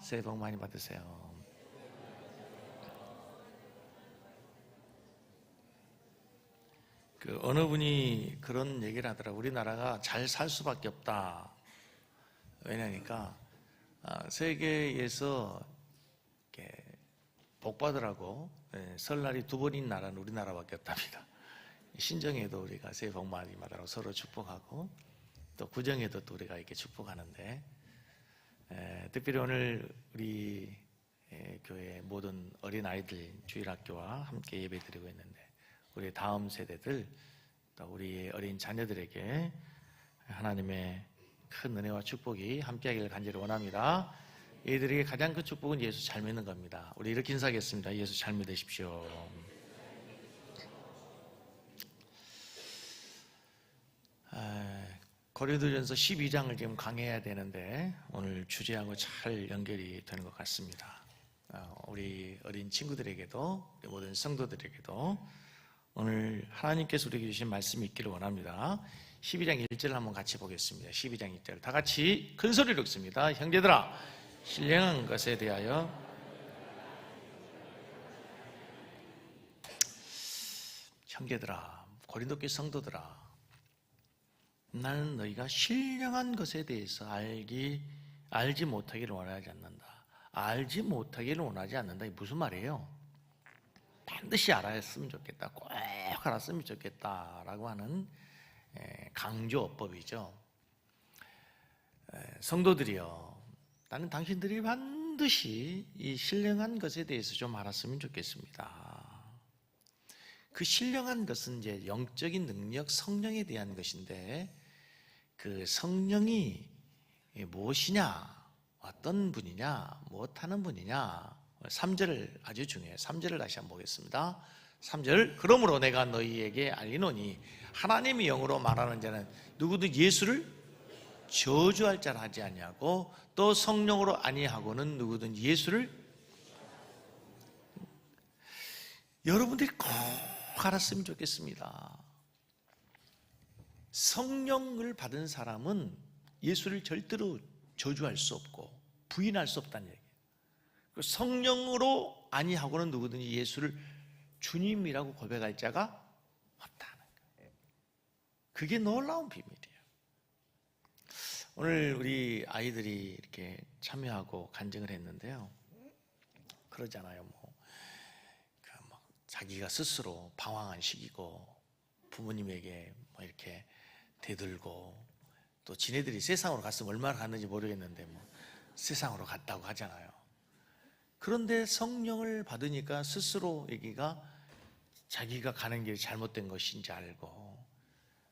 새해 복 많이 받으세요. 어느 분이 그런 얘기를 하더라고요. 우리나라가 잘 살 수밖에 없다. 왜냐니까 세계에서 이렇게 복 받으라고 설날이 2번인 나라는 우리나라밖에 없답니다. 신정에도 우리가 새해 복 많이 받으라고 서로 축복하고, 또 구정에도 또 우리가 이렇게 축복하는데, 특별히 오늘 우리 교회 모든 어린아이들 주일학교와 함께 예배드리고 있는데, 우리 다음 세대들, 또 우리 어린 자녀들에게 하나님의 큰 은혜와 축복이 함께하기를 간절히 원합니다. 얘들에게 가장 큰 축복은 예수 잘 믿는 겁니다. 우리 이렇게 인사하겠습니다. 예수 잘 믿으십시오. 고린도전서 12장을 지금 강해야 되는데 오늘 주제하고 잘 연결이 되는 것 같습니다. 우리 어린 친구들에게도, 모든 성도들에게도 오늘 하나님께서 우리에게 주신 말씀이 있기를 원합니다. 12장 1절을 한번 같이 보겠습니다. 12장 1절 다 같이 큰 소리로 읽습니다. 형제들아, 신령한 것에 대하여 형제들아, 고린도교 성도들아, 나는 너희가 신령한 것에 대해서 알지 못하기를 원하지 않는다. 알지 못하기를 원하지 않는다. 이게 무슨 말이에요? 반드시 알았으면 좋겠다. 꼭 알았으면 좋겠다라고 하는 강조어법이죠. 성도들이여, 나는 당신들이 반드시 이 신령한 것에 대해서 좀 알았으면 좋겠습니다. 그 신령한 것은 이제 영적인 능력, 성령에 대한 것인데, 그 성령이 무엇이냐, 어떤 분이냐, 무엇하는 분이냐. 3절 아주 중요해요. 3절을 다시 한번 보겠습니다. 3절, 그러므로 내가 너희에게 알리노니 하나님의 영으로 말하는 자는 누구든 예수를 저주할 자라 하지 아니하고, 또 성령으로 아니하고는 누구든 예수를, 여러분들이 꼭 알았으면 좋겠습니다. 성령을 받은 사람은 예수를 절대로 저주할 수 없고 부인할 수 없다는 얘기예요. 성령으로 아니하고는 누구든지 예수를 주님이라고 고백할 자가 없다는 거예요. 그게 놀라운 비밀이에요. 오늘 우리 아이들이 이렇게 참여하고 간증을 했는데요, 그러잖아요. 자기가 스스로 방황한 시기고, 부모님에게 이렇게 대들고, 또 지네들이 세상으로 갔으면 얼마나 갔는지 모르겠는데 세상으로 갔다고 하잖아요. 그런데 성령을 받으니까 스스로 여기가 자기가 가는 길이 잘못된 것인지 알고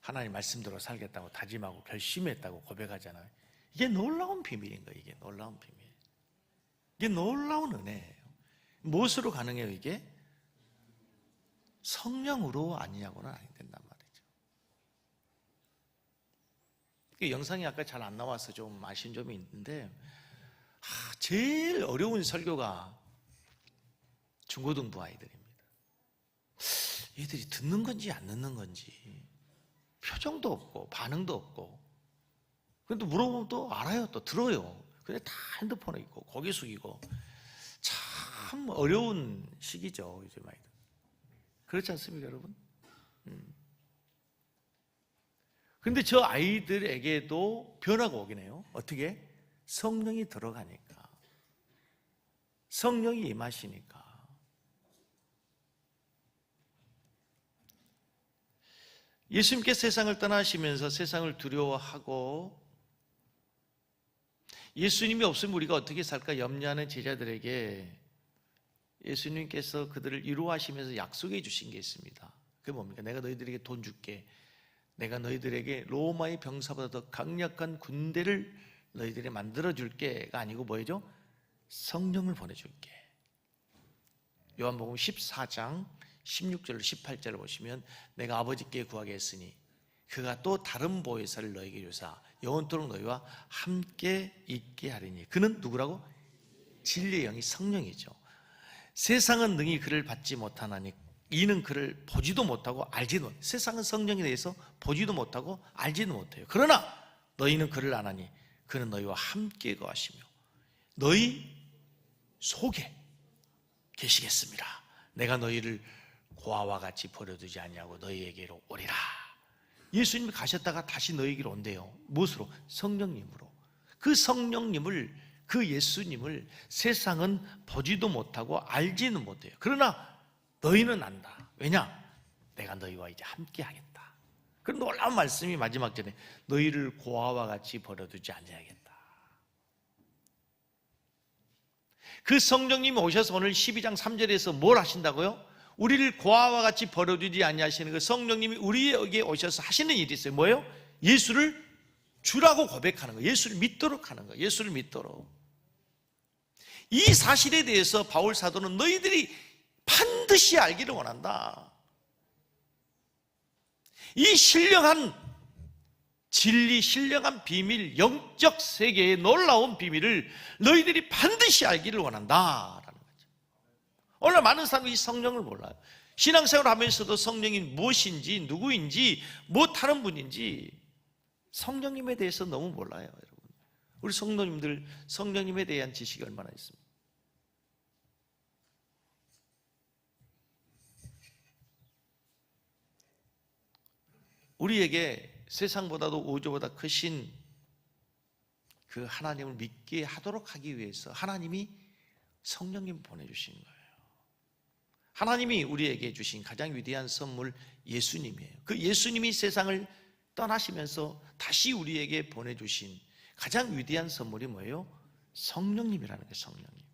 하나님 말씀대로 살겠다고 다짐하고 결심했다고 고백하잖아요. 이게 놀라운 비밀인 거예요. 이게 놀라운 비밀. 이게 놀라운 은혜예요. 무엇으로 가능해요? 이게 성령으로 아니냐고는 아니 된단 말이죠. 영상이 아까 잘 안 나와서 좀 아쉬운 점이 있는데, 제일 어려운 설교가 중고등부 아이들입니다. 얘들이 듣는 건지 안 듣는 건지 표정도 없고 반응도 없고, 근데 물어보면 또 알아요, 또 들어요. 근데 다 핸드폰에 있고 고개 숙이고, 참 어려운 시기죠, 요즘 아이들. 그렇지 않습니까, 여러분? 근데 저 아이들에게도 변화가 오긴 해요. 어떻게? 성령이 들어가니까, 성령이 임하시니까. 예수님께서 세상을 떠나시면서 세상을 두려워하고 예수님이 없으면 우리가 어떻게 살까 염려하는 제자들에게 예수님께서 그들을 위로하시면서 약속해 주신 게 있습니다. 그게 뭡니까? 내가 너희들에게 돈 줄게. 내가 너희들에게 로마의 병사보다 더 강력한 군대를 너희들이 만들어줄게가 아니고 뭐예요? 성령을 보내줄게. 요한복음 14장 16절로 18절을 보시면, 내가 아버지께 구하겠으니 그가 또 다른 보혜사를 너희에게 주사 영원토록 너희와 함께 있게 하리니, 그는 누구라고? 진리의 영이 성령이죠. 세상은 능히 그를 받지 못하나니 이는 그를 보지도 못하고 알지도 못해요. 세상은 성령에 대해서 보지도 못하고 알지도 못해요. 그러나 너희는 그를 아나니 그는 너희와 함께 거하시며 너희 속에 계시겠습니다. 내가 너희를 고아와 같이 버려두지 않냐고 너희에게로 오리라. 예수님이 가셨다가 다시 너희에게로 온대요. 무엇으로? 성령님으로. 그 성령님을, 그 예수님을 세상은 보지도 못하고 알지는 못해요. 그러나 너희는 안다. 왜냐? 내가 너희와 이제 함께 하겠다. 그 놀라운 말씀이 마지막 절에 너희를 고아와 같이 버려두지 않아야겠다. 그 성령님이 오셔서 오늘 12장 3절에서 뭘 하신다고요? 우리를 고아와 같이 버려두지 아니하시는 그 성령님이 우리에게 오셔서 하시는 일이 있어요. 뭐예요? 예수를 주라고 고백하는 거예요. 예수를 믿도록 하는 거예요. 예수를 믿도록. 이 사실에 대해서 바울 사도는 너희들이 반드시 알기를 원한다. 이 신령한 진리, 신령한 비밀, 영적 세계의 놀라운 비밀을 너희들이 반드시 알기를 원한다라는 거죠. 오늘 많은 사람이 이 성령을 몰라요. 신앙생활을 하면서도 성령이 무엇인지, 누구인지, 무엇하는 분인지 성령님에 대해서 너무 몰라요, 여러분. 우리 성도님들 성령님에 대한 지식이 얼마나 있습니까? 우리에게 세상보다도 우주보다 크신 그 하나님을 믿게 하도록 하기 위해서 하나님이 성령님을 보내주신 거예요. 하나님이 우리에게 주신 가장 위대한 선물 예수님이에요. 그 예수님이 세상을 떠나시면서 다시 우리에게 보내주신 가장 위대한 선물이 뭐예요? 성령님이라는 거예요. 성령님.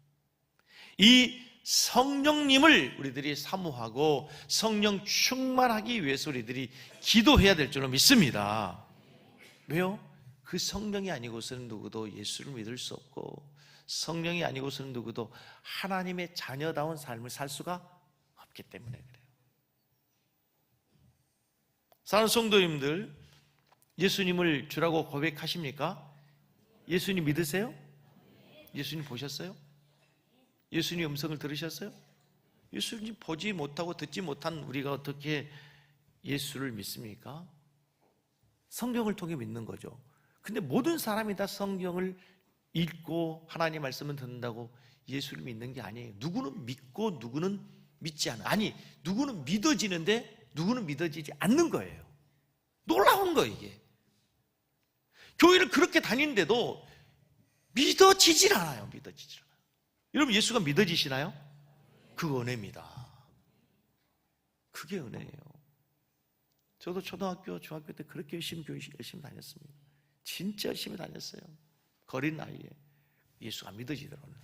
이 성령님을 우리들이 사모하고 성령 충만하기 위해서 우리들이 기도해야 될 줄로 믿습니다. 왜요? 그 성령이 아니고서는 누구도 예수를 믿을 수 없고 성령이 아니고서는 누구도 하나님의 자녀다운 삶을 살 수가 없기 때문에 그래요. 사랑하는 성도님들, 예수님을 주라고 고백하십니까? 예수님 믿으세요? 예수님 보셨어요? 예수님 음성을 들으셨어요? 예수님 보지 못하고 듣지 못한 우리가 어떻게 예수를 믿습니까? 성경을 통해 믿는 거죠. 근데 모든 사람이 다 성경을 읽고 하나님 말씀을 듣는다고 예수를 믿는 게 아니에요. 누구는 믿고 누구는 믿지 않아. 아니, 누구는 믿어지는데 누구는 믿어지지 않는 거예요. 놀라운 거예요, 이게. 교회를 그렇게 다니는데도 믿어지질 않아요. 믿어지질 않아요. 여러분, 예수가 믿어지시나요? 그거 은혜입니다. 그게 은혜예요. 저도 초등학교, 중학교 때 그렇게 열심히 교회 열심히 다녔습니다. 진짜 열심히 다녔어요. 어린 나이에. 예수가 안 믿어지더라고요.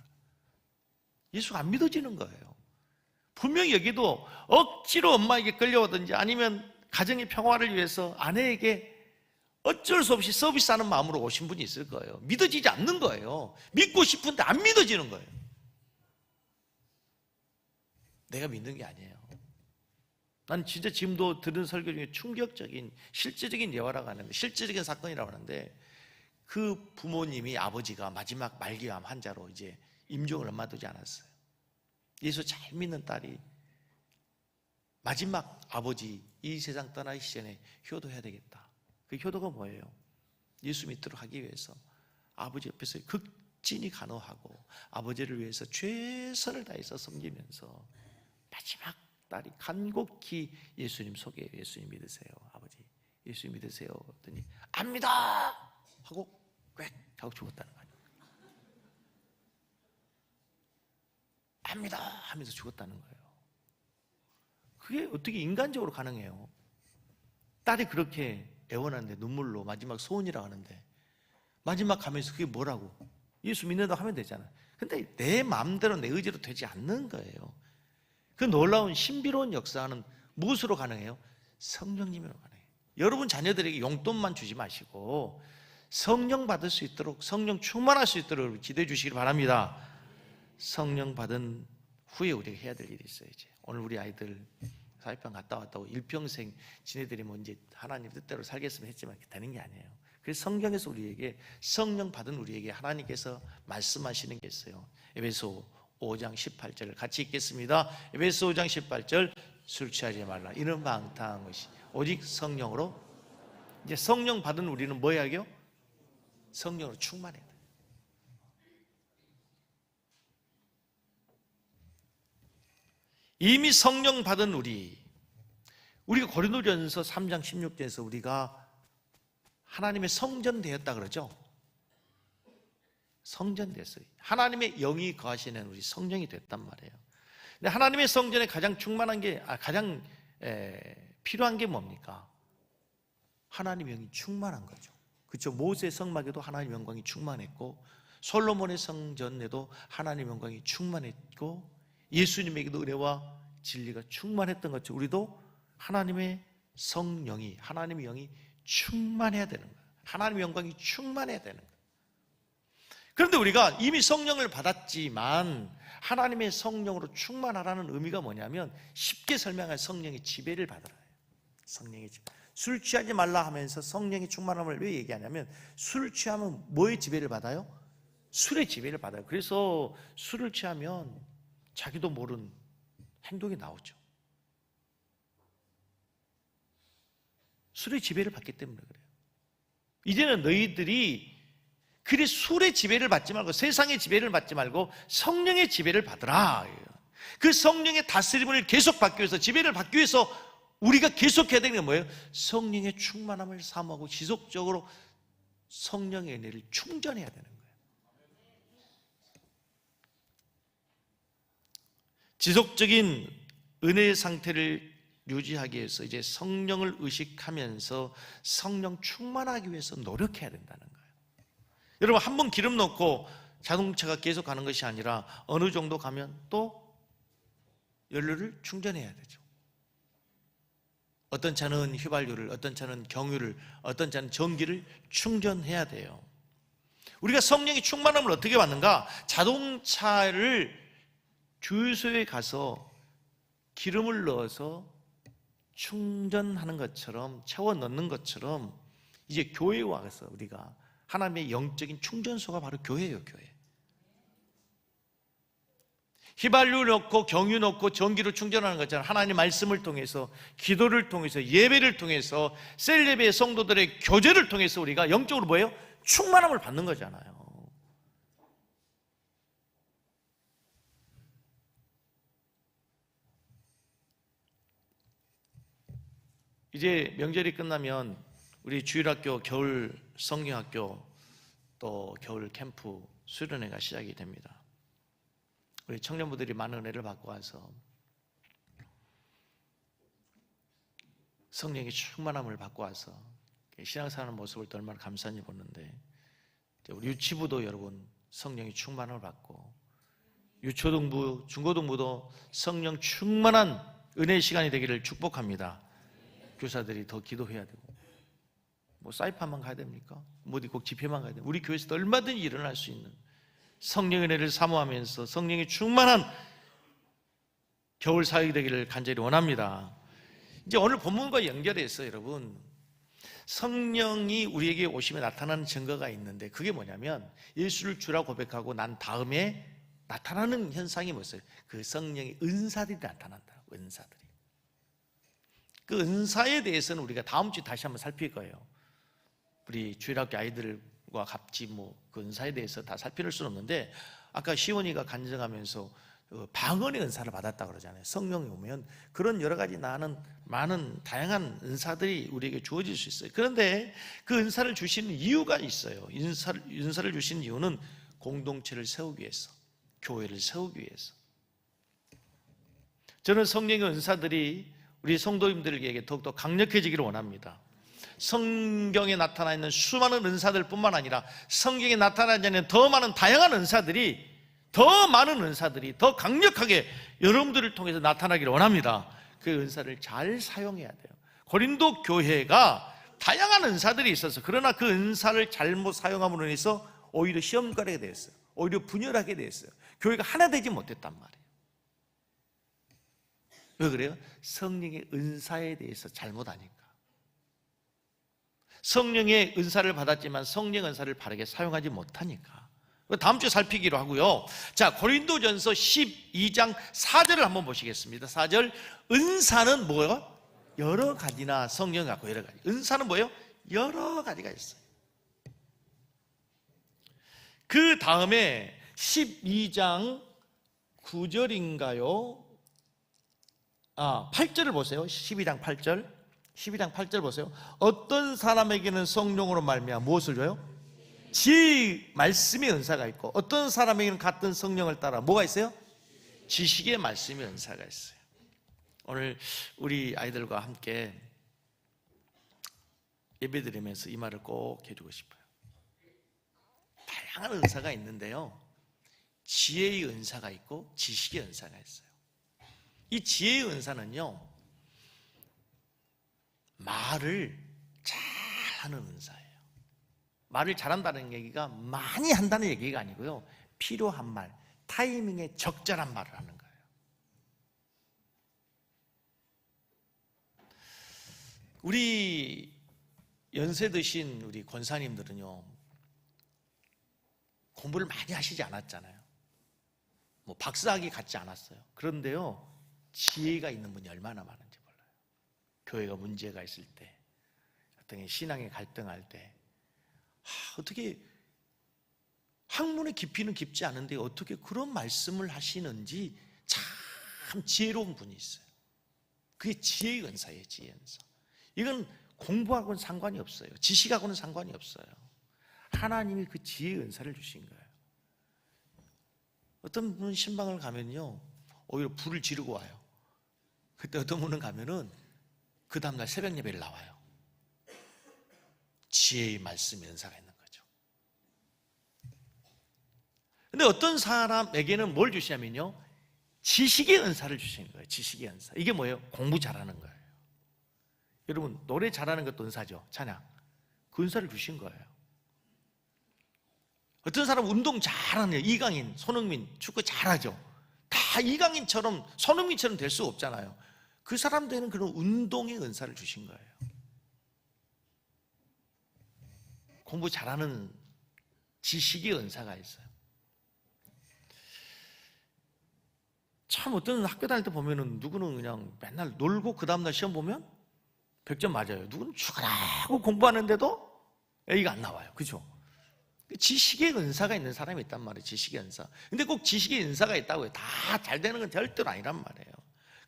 예수가 안 믿어지는 거예요. 분명히 여기도 억지로 엄마에게 끌려오든지 아니면 가정의 평화를 위해서 아내에게 어쩔 수 없이 서비스하는 마음으로 오신 분이 있을 거예요. 믿어지지 않는 거예요. 믿고 싶은데 안 믿어지는 거예요. 내가 믿는 게 아니에요. 난 진짜 지금도 들은 설교 중에 충격적인 실제적인 예화라고 하는데, 실제적인 사건이라고 하는데, 그 부모님이, 아버지가 마지막 말기암 환자로 이제 임종을 얼마 두지 않았어요. 예수 잘 믿는 딸이 마지막 아버지 이 세상 떠나기 전에 효도해야 되겠다. 그 효도가 뭐예요? 예수 믿도록 하기 위해서 아버지 옆에서 극진히 간호하고 아버지를 위해서 최선을 다해서 섬기면서 마지막 딸이 간곡히 예수님 소개해요. 예수님 믿으세요, 아버지. 예수님 믿으세요. 그랬더니 안 믿어! 하고 꽥 하고 죽었다는 거예요. 안 믿어! 하면서 죽었다는 거예요. 그게 어떻게 인간적으로 가능해요? 딸이 그렇게 애원하는데 눈물로 마지막 소원이라고 하는데 마지막 가면서 그게 뭐라고? 예수 믿는다고 하면 되잖아요. 근데 내 마음대로 내 의지로 되지 않는 거예요. 그 놀라운 신비로운 역사는 무엇으로 가능해요? 성령님으로 가능해요. 여러분 자녀들에게 용돈만 주지 마시고 성령 받을 수 있도록, 성령 충만할 수 있도록 기도해 주시기 바랍니다. 성령 받은 후에 우리가 해야 될 일이 있어요. 이제 오늘 우리 아이들 사회평 갔다 왔다고 일평생 지네들이 뭐 이제 하나님 뜻대로 살겠으면 했지만 되는 게 아니에요. 그래서 성경에서 우리에게, 성령 받은 우리에게 하나님께서 말씀하시는 게 있어요. 에베소 5장 18절을 같이 읽겠습니다. 에베소 5장 18절, 술 취하지 말라. 이는 방탕한 것이 오직 성령으로. 이제 성령 받은 우리는 뭐 해야죠? 성령으로 충만해야 돼요. 이미 성령 받은 우리가 고린도전서 3장 16절에서 우리가 하나님의 성전 되었다 그러죠. 성전 됐어요. 하나님의 영이 거하시는 우리 성령이 됐단 말이에요. 근데 하나님의 성전에 가장 충만한 게 가장 필요한 게 뭡니까? 하나님의 영이 충만한 거죠. 그렇죠? 모세 성막에도 하나님의 영광이 충만했고, 솔로몬의 성전에도 하나님의 영광이 충만했고, 예수님에게도 은혜와 진리가 충만했던 것처럼 우리도 하나님의 성령이, 하나님의 영이 충만해야 되는 거예요. 하나님의 영광이 충만해야 되는 거예요. 그런데 우리가 이미 성령을 받았지만 하나님의 성령으로 충만하라는 의미가 뭐냐면, 쉽게 설명할 성령의 지배를 받으라. 성령의 지배. 술 취하지 말라 하면서 성령의 충만함을 왜 얘기하냐면, 술 취하면 뭐의 지배를 받아요? 술의 지배를 받아요. 그래서 술을 취하면 자기도 모르는 행동이 나오죠. 술의 지배를 받기 때문에 그래요. 이제는 너희들이 그래 술의 지배를 받지 말고, 세상의 지배를 받지 말고 성령의 지배를 받으라. 그 성령의 다스림을 계속 받기 위해서, 지배를 받기 위해서 우리가 계속해야 되는 게 뭐예요? 성령의 충만함을 사모하고 지속적으로 성령의 은혜를 충전해야 되는 거예요. 지속적인 은혜의 상태를 유지하기 위해서 이제 성령을 의식하면서 성령 충만하기 위해서 노력해야 된다는 거예요. 여러분, 한 번 기름 넣고 자동차가 계속 가는 것이 아니라 어느 정도 가면 또 연료를 충전해야 되죠. 어떤 차는 휘발유를, 어떤 차는 경유를, 어떤 차는 전기를 충전해야 돼요. 우리가 성령의 충만함을 어떻게 받는가? 자동차를 주유소에 가서 기름을 넣어서 충전하는 것처럼, 채워 넣는 것처럼 이제 교회에 와서 우리가 하나님의 영적인 충전소가 바로 교회예요. 교회. 휘발유 넣고 경유 넣고 전기로 충전하는 것처럼 하나님의 말씀을 통해서, 기도를 통해서, 예배를 통해서, 셀레베의 성도들의 교제를 통해서 우리가 영적으로 뭐예요? 충만함을 받는 거잖아요. 이제 명절이 끝나면 우리 주일학교, 겨울 성경학교, 또 겨울 캠프 수련회가 시작이 됩니다. 우리 청년부들이 많은 은혜를 받고 와서 성령의 충만함을 받고 와서 신앙생활하는 모습을 또 얼마나 감사한지 보는데, 우리 유치부도 여러분 성령의 충만함을 받고, 유초등부, 중고등부도 성령 충만한 은혜의 시간이 되기를 축복합니다. 교사들이 더 기도해야 되고, 뭐 사이판만 가야 됩니까? 뭐 어디 꼭 집회만 가야 됩니까? 우리 교회에서도 얼마든지 일어날 수 있는 성령의 은혜를 사모하면서 성령이 충만한 겨울 사역이 되기를 간절히 원합니다. 이제 오늘 본문과 연결해서 여러분, 성령이 우리에게 오시며 나타나는 증거가 있는데, 그게 뭐냐면 예수를 주라 고백하고 난 다음에 나타나는 현상이 뭐였어요? 그 성령의 은사들이 나타난다. 은사들이. 그 은사에 대해서는 우리가 다음 주에 다시 한번 살필 거예요. 우리 주일학교 아이들과 같이 그 은사에 대해서 다 살필 수는 없는데, 아까 시원이가 간증하면서 방언의 은사를 받았다 그러잖아요. 성령이 오면 그런 여러 가지 많은 다양한 은사들이 우리에게 주어질 수 있어요. 그런데 그 은사를 주시는 이유가 있어요. 은사를 주시는 이유는 공동체를 세우기 위해서, 교회를 세우기 위해서. 저는 성령의 은사들이 우리 성도님들에게 더욱더 강력해지기를 원합니다. 성경에 나타나 있는 수많은 은사들 뿐만 아니라 성경에 나타나지 않는 더 많은 다양한 은사들이, 더 강력하게 여러분들을 통해서 나타나기를 원합니다. 그 은사를 잘 사용해야 돼요. 고린도 교회가 다양한 은사들이 있어서, 그러나 그 은사를 잘못 사용함으로 인해서 오히려 시험거리가 되었어요. 오히려 분열하게 되었어요. 교회가 하나 되지 못했단 말이에요. 왜 그래요? 성령의 은사에 대해서 잘못 아니까. 성령의 은사를 받았지만 성령 은사를 바르게 사용하지 못하니까. 다음 주에 살피기로 하고요. 자, 고린도전서 12장 4절을 한번 보시겠습니다. 4절. 은사는 뭐예요? 여러 가지나, 성령 갖고 여러 가지. 은사는 뭐예요? 여러 가지가 있어요. 그 다음에 12장 9절인가요? 8절을 보세요. 12장 8절. 12장 8절 보세요. 어떤 사람에게는 성령으로 말미암아 무엇을 줘요? 지혜의 말씀의 은사가 있고, 어떤 사람에게는 같은 성령을 따라 뭐가 있어요? 지식의 말씀의 은사가 있어요. 오늘 우리 아이들과 함께 예배드리면서 이 말을 꼭 해주고 싶어요. 다양한 은사가 있는데요, 지혜의 은사가 있고 지식의 은사가 있어요. 이 지혜의 은사는요, 말을 잘하는 은사예요. 말을 잘한다는 얘기가 많이 한다는 얘기가 아니고요, 필요한 말, 타이밍에 적절한 말을 하는 거예요. 우리 연세 드신 우리 권사님들은요, 공부를 많이 하시지 않았잖아요. 뭐 박사학위 갖지 않았어요. 그런데요, 지혜가 있는 분이 얼마나 많은지 몰라요. 교회가 문제가 있을 때, 어떤 신앙의 갈등할 때, 어떻게 학문의 깊이는 깊지 않은데 어떻게 그런 말씀을 하시는지 참 지혜로운 분이 있어요. 그게 지혜의 은사예요. 지혜의 은사. 이건 공부하고는 상관이 없어요. 지식하고는 상관이 없어요. 하나님이 그 지혜의 은사를 주신 거예요. 어떤 분은 신방을 가면요, 오히려 불을 지르고 와요. 그때 어떤 분은 가면은 그 다음날 새벽 예배를 나와요. 지혜의 말씀의 은사가 있는 거죠. 근데 어떤 사람에게는 뭘 주시냐면요, 지식의 은사를 주시는 거예요. 지식의 은사. 이게 뭐예요? 공부 잘하는 거예요. 여러분, 노래 잘하는 것도 은사죠. 찬양. 그 은사를 주신 거예요. 어떤 사람은 운동 잘하는, 이강인, 손흥민, 축구 잘하죠. 다 이강인처럼, 손흥민처럼 될 수 없잖아요. 그 사람들은 그런 운동의 은사를 주신 거예요. 공부 잘하는 지식의 은사가 있어요. 참 어떤 학교 다닐 때 보면은 누구는 그냥 맨날 놀고 그 다음날 시험 보면 100점 맞아요. 누구는 죽으라고 공부하는데도 A가 안 나와요. 그렇죠? 지식의 은사가 있는 사람이 있단 말이에요. 지식의 은사. 근데 꼭 지식의 은사가 있다고요, 다 잘 되는 건 절대로 아니란 말이에요.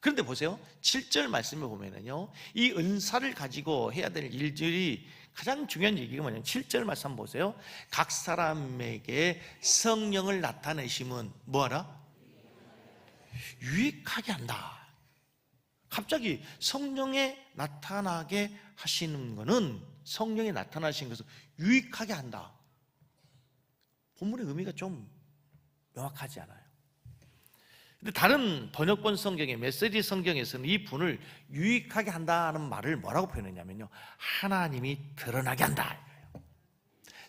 그런데 보세요, 7절 말씀을 보면은요, 이 은사를 가지고 해야 될 일들이 가장 중요한 얘기가 뭐냐면 7절 말씀 보세요. 각 사람에게 성령을 나타내심은 뭐하라? 유익하게 한다. 갑자기 성령에 나타나게 하시는 것은, 성령이 나타나신 것은 유익하게 한다. 본문의 의미가 좀 명확하지 않아요. 근데 다른 번역본 성경에, 메시지 성경에서는 이 분을 유익하게 한다는 말을 뭐라고 표현했냐면요, 하나님이 드러나게 한다.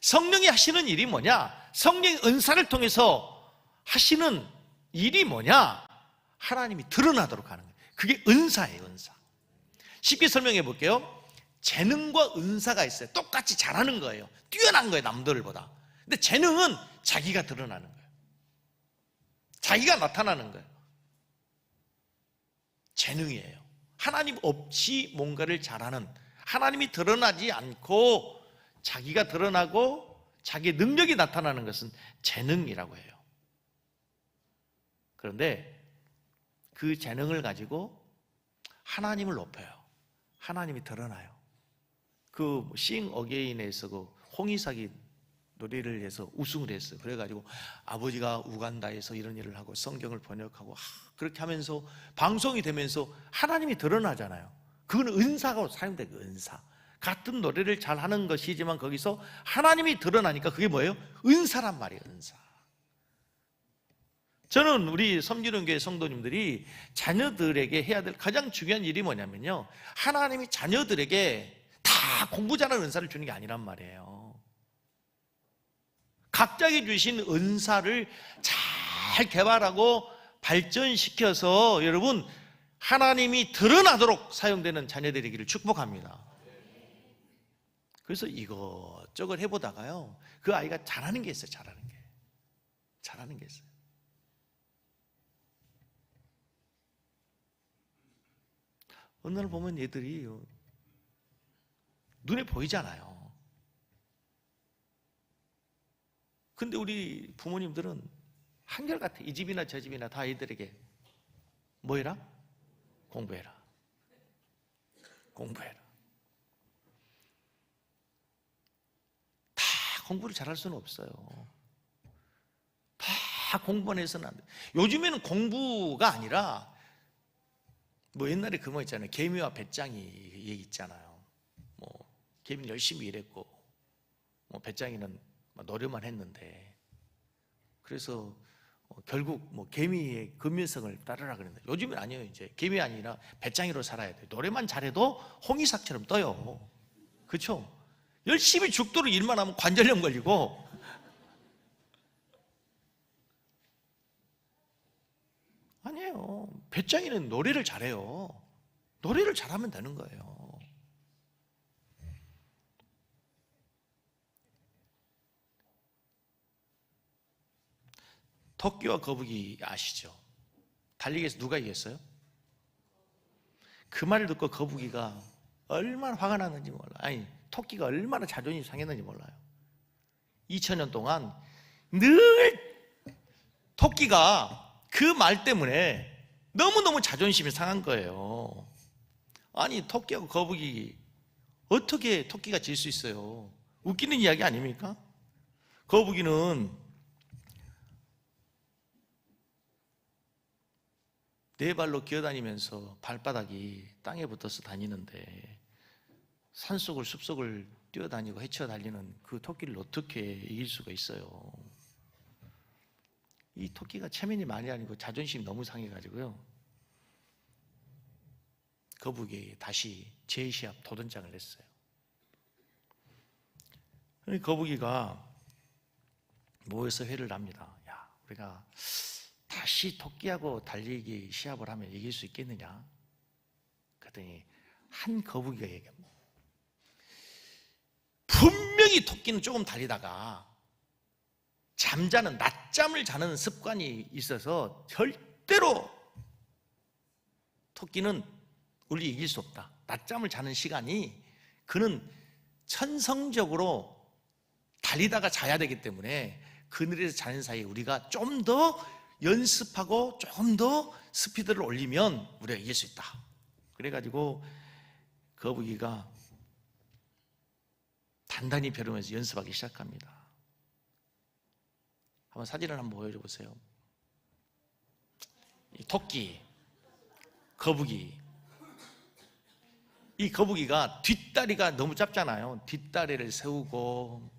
성령이 하시는 일이 뭐냐? 성령의 은사를 통해서 하시는 일이 뭐냐? 하나님이 드러나도록 하는 거예요. 그게 은사예요. 은사. 쉽게 설명해 볼게요. 재능과 은사가 있어요. 똑같이 잘하는 거예요. 뛰어난 거예요, 남들보다. 근데 재능은 자기가 드러나는 거예요. 자기가 나타나는 거예요. 재능이에요. 하나님 없이 뭔가를 잘하는, 하나님이 드러나지 않고 자기가 드러나고 자기의 능력이 나타나는 것은 재능이라고 해요. 그런데 그 재능을 가지고 하나님을 높여요. 하나님이 드러나요. 그 싱 어게인에서 그 홍이삭이 노래를 해서 우승을 했어요. 그래가지고 아버지가 우간다에서 이런 일을 하고 성경을 번역하고 그렇게 하면서 방송이 되면서 하나님이 드러나잖아요. 그건 은사가 사용된 그 은사. 같은 노래를 잘하는 것이지만 거기서 하나님이 드러나니까 그게 뭐예요? 은사란 말이에요. 은사. 저는 우리 섬기는 교회 성도님들이 자녀들에게 해야 될 가장 중요한 일이 뭐냐면요, 하나님이 자녀들에게 다 공부 잘하는 은사를 주는 게 아니란 말이에요. 각자에게 주신 은사를 잘 개발하고 발전시켜서 여러분, 하나님이 드러나도록 사용되는 자녀들이 되기를 축복합니다. 그래서 이것저것 해보다가요, 그 아이가 잘하는 게 있어요. 잘하는 게 있어요. 어느 날 보면 얘들이 눈에 보이잖아요. 근데 우리 부모님들은 한결같아. 이 집이나 저 집이나 다 애들에게 뭐 해라? 공부해라. 공부해라. 다 공부를 잘할 수는 없어요. 다 공부만 해서는 안 돼. 요즘에는 공부가 아니라 뭐 옛날에 그 뭐 있잖아요. 개미와 배짱이 얘기 있잖아요. 뭐 개미는 열심히 일했고 뭐 배짱이는 노래만 했는데, 그래서 결국 뭐 개미의 근면성을 따르라 그랬는데, 요즘은 아니에요. 이제 개미 아니라 배짱이로 살아야 돼요. 노래만 잘해도 홍이삭처럼 떠요. 그렇죠? 열심히 죽도록 일만 하면 관절염 걸리고, 아니에요. 배짱이는 노래를 잘해요. 노래를 잘하면 되는 거예요. 토끼와 거북이 아시죠? 달리기 위해서 누가 이겼어요? 그 말을 듣고 거북이가 얼마나 화가 났는지 몰라요. 아니, 토끼가 얼마나 자존심이 상했는지 몰라요. 2000년 동안 늘 토끼가 그 말 때문에 너무너무 자존심이 상한 거예요. 아니, 토끼하고 거북이 어떻게 토끼가 질 수 있어요? 웃기는 이야기 아닙니까? 거북이는 네 발로 기어다니면서 발바닥이 땅에 붙어서 다니는데, 산속을 숲속을 뛰어다니고 헤쳐달리는 그 토끼를 어떻게 이길 수가 있어요? 이 토끼가 체면이 많이 아니고 자존심이 너무 상해가지고요, 거북이에게 다시 제시합 도전장을 냈어요. 거북이가 모여서 회를 합니다. 야, 우리가 다시 토끼하고 달리기 시합을 하면 이길 수 있겠느냐? 그랬더니 한 거북이가 얘기합니다. 분명히 토끼는 조금 달리다가 잠자는, 낮잠을 자는 습관이 있어서 절대로 토끼는 우리 이길 수 없다. 낮잠을 자는 시간이, 그는 천성적으로 달리다가 자야 되기 때문에 그늘에서 자는 사이에 우리가 좀 더 연습하고 조금 더 스피드를 올리면 우리가 이길 수 있다. 그래가지고 거북이가 단단히 벼르면서 연습하기 시작합니다. 한번 사진을 한번 보여줘 보세요. 이 토끼, 거북이. 이 거북이가 뒷다리가 너무 짧잖아요. 뒷다리를 세우고,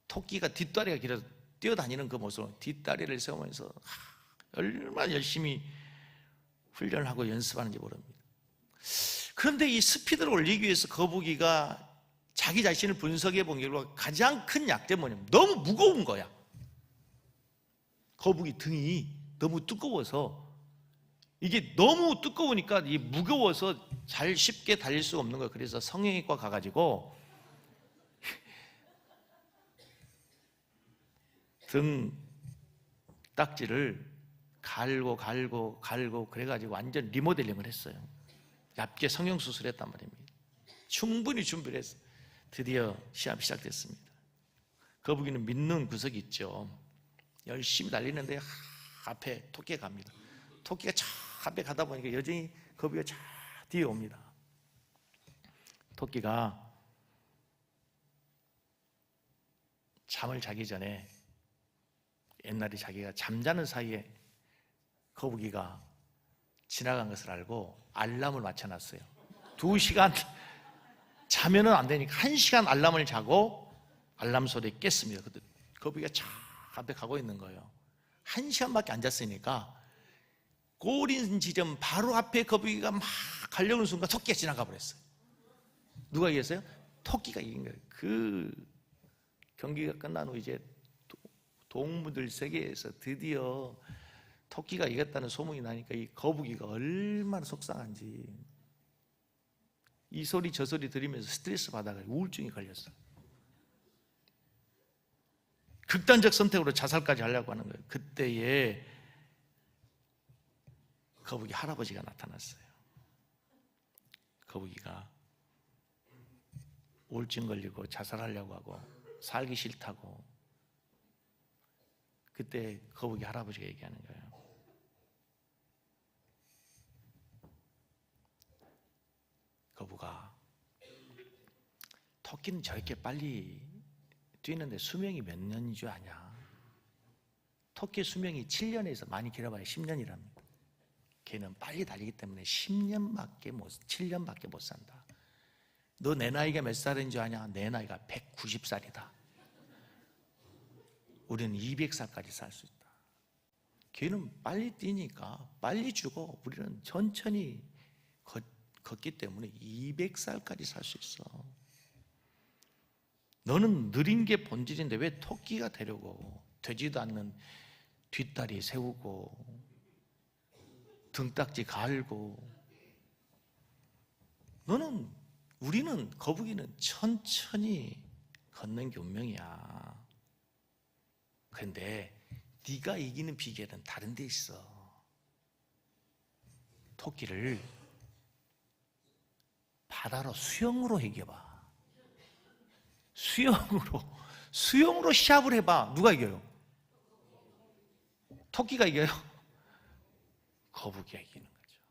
토끼가 뒷다리가 길어서 뛰어다니는 그 모습을 뒷다리를 세우면서 얼마나 열심히 훈련을 하고 연습하는지 모릅니다. 그런데 이 스피드를 올리기 위해서 거북이가 자기 자신을 분석해 본 결과 가장 큰 약점은 뭐냐면 너무 무거운 거야. 거북이 등이 너무 두꺼워서, 이게 너무 두꺼우니까 이 무거워서 잘 쉽게 달릴 수가 없는 거야. 그래서 성형외과 가가지고 등 딱지를 갈고 그래가지고 완전 리모델링을 했어요. 얇게 성형수술을 했단 말입니다. 충분히 준비를 했어요. 드디어 시합이 시작됐습니다. 거북이는 믿는 구석이 있죠. 열심히 달리는데 앞에 토끼가 갑니다. 토끼가 저 앞에 가다 보니까 여전히 거북이가 저 뒤에 옵니다. 토끼가 잠을 자기 전에, 옛날에 자기가 잠자는 사이에 거북이가 지나간 것을 알고 알람을 맞춰놨어요. 2시간 자면은 안 되니까 1시간 알람을 자고 알람 소리에 깼습니다. 그때 거북이가 차 앞에 가고 있는 거예요. 1시간밖에 안 잤으니까 꼬린 지점 바로 앞에 거북이가 막 가려는 순간 토끼가 지나가 버렸어요. 누가 이겼어요? 토끼가 이긴 거예요. 그 경기가 끝난 후 이제 동물들 세계에서 드디어 토끼가 이겼다는 소문이 나니까 이 거북이가 얼마나 속상한지, 이 소리 저 소리 들으면서 스트레스 받아가지고 우울증이 걸렸어요. 극단적 선택으로 자살까지 하려고 하는 거예요. 그때에 거북이 할아버지가 나타났어요. 거북이가 우울증 걸리고 자살하려고 하고 살기 싫다고, 그때 거북이 할아버지가 얘기하는 거예요. 토끼는 저렇게 빨리 뛰는데 수명이 몇 년인 줄 아냐? 토끼 수명이 7년에서 많이 길어봐야 10년이랍니다. 걔는 빨리 달리기 때문에 7년밖에 못 산다. 너 내 나이가 몇 살인 줄 아냐? 내 나이가 190살이다. 우리는 200살까지 살 수 있다. 걔는 빨리 뛰니까 빨리 죽어. 우리는 천천히 걷기 때문에 200살까지 살 수 있어. 너는 느린 게 본질인데 왜 토끼가 되려고? 되지도 않는 뒷다리 세우고 등딱지 갈고. 우리는 거북이는 천천히 걷는 게 운명이야. 그런데 네가 이기는 비결은 다른 데 있어. 토끼를 바다로 수영으로 이겨봐. 수영으로 시합을 해봐. 누가 이겨요? 토끼가 이겨요? 거북이가 이기는 거죠.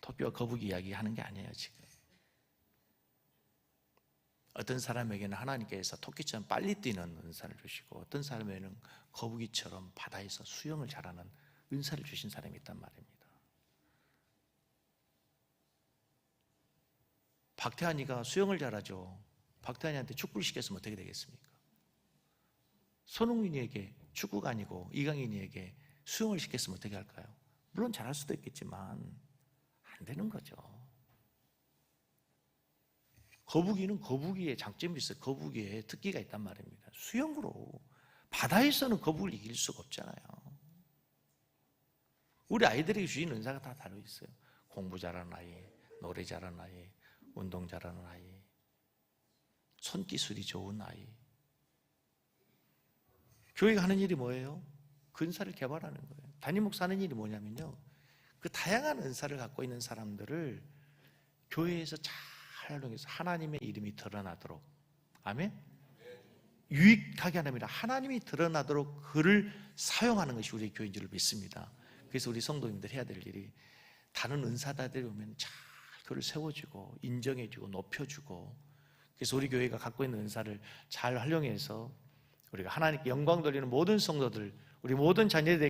토끼와 거북이 이야기 하는 게 아니에요, 지금. 어떤 사람에게는 하나님께서 토끼처럼 빨리 뛰는 은사를 주시고, 어떤 사람에게는 거북이처럼 바다에서 수영을 잘하는 은사를 주신 사람이 있단 말입니다. 박태환이가 수영을 잘하죠. 박태환이한테 축구를 시켰으면 어떻게 되겠습니까? 손흥민에게 축구가 아니고 이강인에게 수영을 시켰으면 어떻게 할까요? 물론 잘할 수도 있겠지만 안 되는 거죠. 거북이는 거북이의 장점이 있어요. 거북이의 특기가 있단 말입니다. 수영으로. 바다에서는 거북이를 이길 수가 없잖아요. 우리 아이들에게 주신 은사가 다 다르게 있어요. 공부 잘하는 아이, 노래 잘하는 아이, 운동 잘하는 아이, 손기술이 좋은 아이. 교회가 하는 일이 뭐예요? 그 은사를 개발하는 거예요. 담임 목사 하는 일이 뭐냐면요, 그 다양한 은사를 갖고 있는 사람들을 교회에서 잘 활용해서 하나님의 이름이 드러나도록, 아멘? 유익하게 하는 아니라 하나님이 드러나도록 그를 사용하는 것이 우리의 교회인 줄 믿습니다. 그래서 우리 성도님들 해야 될 일이, 다른 은사자들이 오면 잘 그를 세워주고 인정해주고 높여주고, 그래서 우리 교회가 갖고 있는 은사를 잘 활용해서 우리가 하나님께 영광 돌리는 모든 성도들, 우리 모든 자녀들에게